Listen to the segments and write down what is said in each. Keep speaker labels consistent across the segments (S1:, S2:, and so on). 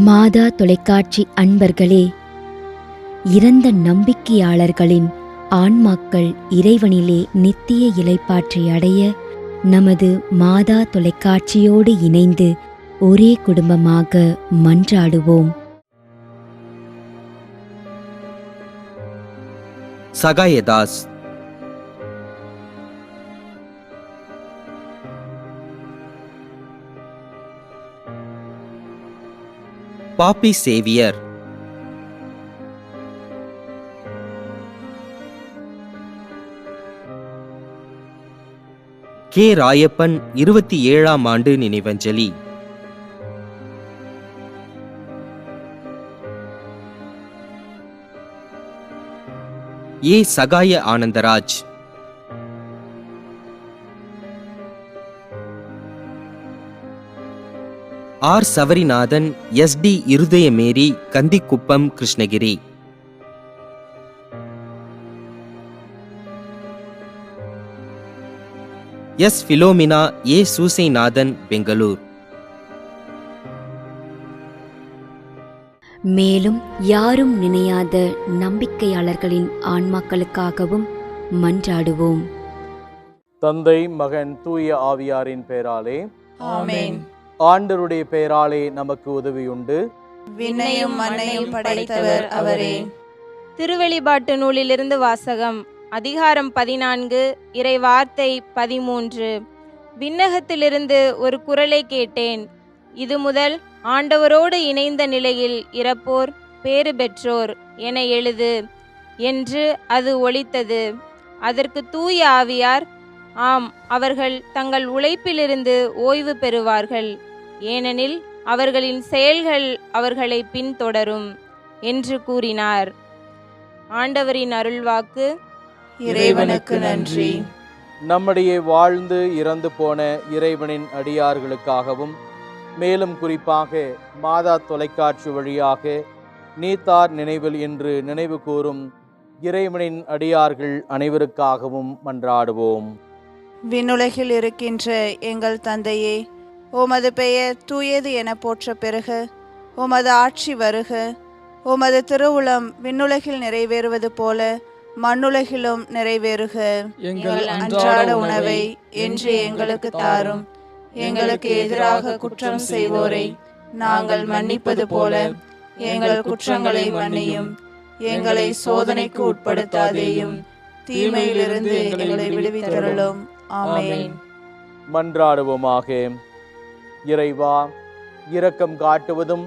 S1: மாதா தொலைக்காட்சி அன்பர்களே, இறந்த நம்பிக்கையாளர்களின் ஆன்மாக்கள் இறைவனிலே நித்திய இளைப்பாற்றி அடைய நமது மாதா தொலைக்காட்சியோடு இணைந்து ஒரே குடும்பமாக மன்றாடுவோம்.
S2: சகாயதாஸ். பாப்பி சேவியர். கே. ராயப்பன் 27ஆம் ஆண்டு நினைவஞ்சலி. A. Sagaya Anandaraj. R. Savarinathan, SD Irudayamary, Kandikuppam, Krishnagiri. S. Philomina, A. Soosainathan, Bangalore.
S1: மேலும் யாரும் நினையாத நம்பிக்கையாளர்களின் ஆன்மாக்களுக்காகவும் மன்றாடுவோம்.
S3: தந்தை, மகன், தூய ஆவியாரின் பெயராலே
S4: ஆமென்.
S3: ஆண்டவருடைய பெயராலே நமக்கு உதவியுண்டு.
S4: விண்ணையும் மண்ணையும் படைத்தவர் அவரே.
S5: திருவெளிப்பாட்டு நூலிலிருந்து வாசகம். அதிகாரம் 14, இறை வார்த்தை 13. விண்ணகத்திலிருந்து ஒரு குரலை கேட்டேன். இது முதல் ஆண்டவரோடு இணைந்த நிலையில் இறப்போர் பேறு பெற்றோர் என எழுது என்று அது ஒலித்தது. அதற்கு தூய ஆவியார், ஆம், அவர்கள் தங்கள் உழைப்பிலிருந்து ஓய்வு பெறுவார்கள், ஏனெனில் அவர்களின் செயல்கள் அவர்களை பின்தொடரும் என்று கூறினார். ஆண்டவரின் அருள்வாக்கு.
S4: இறைவனுக்கு நன்றி.
S3: நம்முடைய வாழ்ந்து இறந்து போன இறைவனின் அடியார்களுக்காகவும், மேலும் குறிப்பாக மாதா தொலைக்காட்சி வழியாக நீத்தார் நினைவில் என்று நினைவு கூறும் இறைவனின் அடியார்கள் அனைவருக்காகவும் மன்றாடுவோம்.
S4: விண்ணுலகில் இருக்கின்ற எங்கள் தந்தையே, உமது பெயர் தூயது என போற்ற பெறுக. உமது ஆட்சி வருக. உமது திருவுளம் விண்ணுலகில் நிறைவேறுவது போல மண்ணுலகிலும் நிறைவேறுக. எங்கள் அன்றாட உணவை இன்று எங்களுக்கு தாரும். எங்களுக்கு எதிராக குற்றம் செய்வோரை நாங்கள் மன்னிப்பது போல எங்கள் குற்றங்களை மன்னியும். எங்களை சோதனைக்கு உட்படுத்தாதேயும், தீமையிலிருந்து எங்களை விடுவித்தருளும். ஆமென்.
S3: மன்றாடுவோமாக. இறைவா, இரக்கம் காட்டுவதும்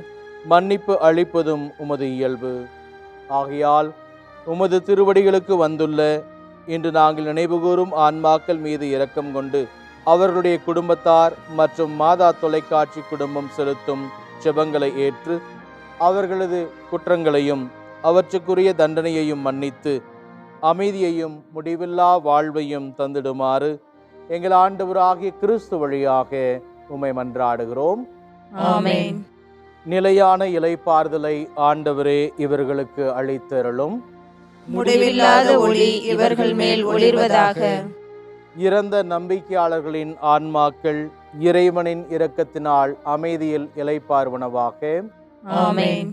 S3: மன்னிப்பு அளிப்பதும் உமது இயல்பு. ஆகையால் உமது திருவடிகளுக்கு வந்துள்ள இன்று நாங்கள் நினைவுகூரும் ஆன்மாக்கள் மீது இரக்கம் கொண்டு அவர்களுடைய குடும்பத்தார் மற்றும் மாதா தொலைக்காட்சி குடும்பம் செலுத்தும் ஜெபங்களை ஏற்று அவர்களது குற்றங்களையும் அவற்றுக்குரிய தண்டனையையும் மன்னித்து அமைதியையும் முடிவில்லா வாழ்வையும் தந்திடுமாறு எங்கள் ஆண்டவராகிய கிறிஸ்து வழியாக உம்மை மன்றாடுகிறோம்.
S4: ஆமென்.
S3: நிலையான இளைப்பாறுதலை ஆண்டவரே இவர்களுக்கு அளித்தருளும்.
S4: முடிவில்லாத ஒளி இவர்கள் மேல் ஒளிர்வதாக.
S3: இறந்த நம்பிக்கையாளர்களின் ஆன்மாக்கள் இறைவனின் இரக்கத்தினால் அமைதியில் இளைப்பாறுவனவாக.
S4: ஆமென்.